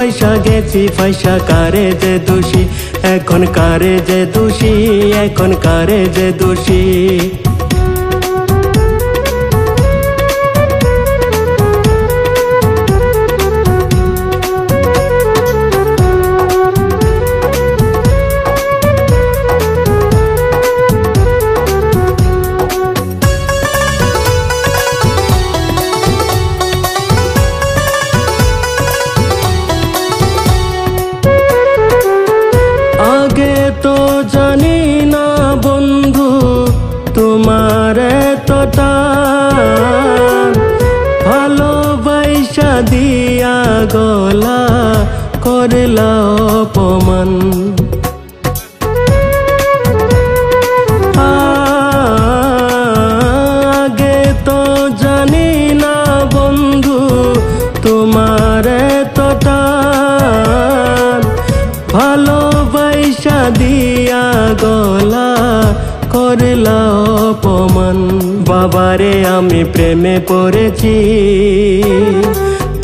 ভালোবাসা গেছি ফাইসা কারে যে দোষী, এখন কারে যে দোষী, এখন কারে যে দোষী। আগে তো জানি না বন্ধু তোমার এতটা, ভালোবাসা দিয়া গলা করলা অপমান। আগে তো জানি না বন্ধু তোমার এতটা, ভালোবাসা দিয়া গলা করলা অপমান। বাবারে আমি প্রেমে পড়েছি,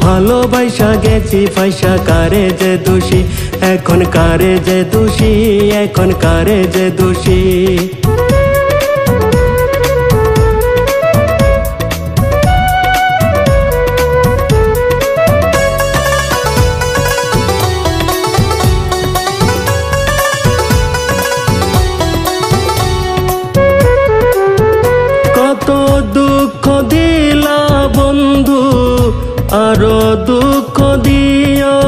ভালোবাসা গেছি ফাইসা কারে যে দোষী, এখন কারে যে দোষী, এখন কারে যে দোষী। কত দুঃখ দিলা বন্ধু আরো দুঃখ দিও,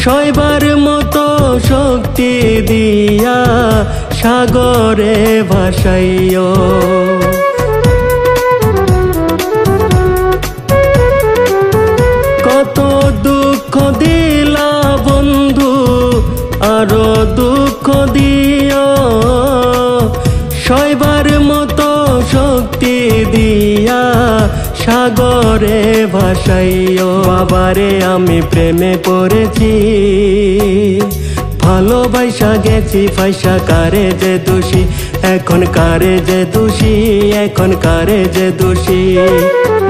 সইবার মতো শক্তি দিয়া সাগরে ভাসাইও। কত দুঃখ দিলা বন্ধু আরো দুঃখ দিও, সইবার মতো শক্তি দিয়া সাগরে ভাসাইও। বাবারে আমি প্রেমে পড়েছি, ভালোবাসা গেছি ফাইসা কারে যে দোষী, এখন কারে যে দোষী, এখন কারে যে দোষী।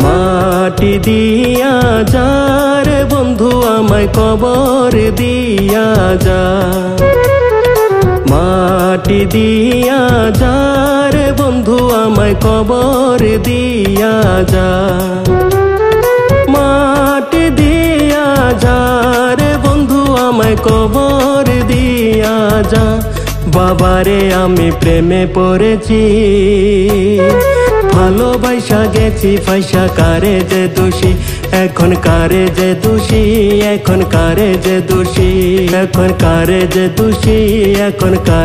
মাটি দিয়া যা রে বন্ধু আমায় কবর দিয়া যা, মাটি দিয়া যা রে বন্ধু আমায় কবর দিয়া যা, মাটি দিয়া যা রে বন্ধু আমায় কবর দিয়া যা। বাবারে আমি প্রেমে পড়েছি, ভালোবাসা গেছি ফাইসা কারে যে দোষী, এখন কারে যে দোষী, এখন কারে যে দোষী, এখন কারে যে দোষী, এখন কারে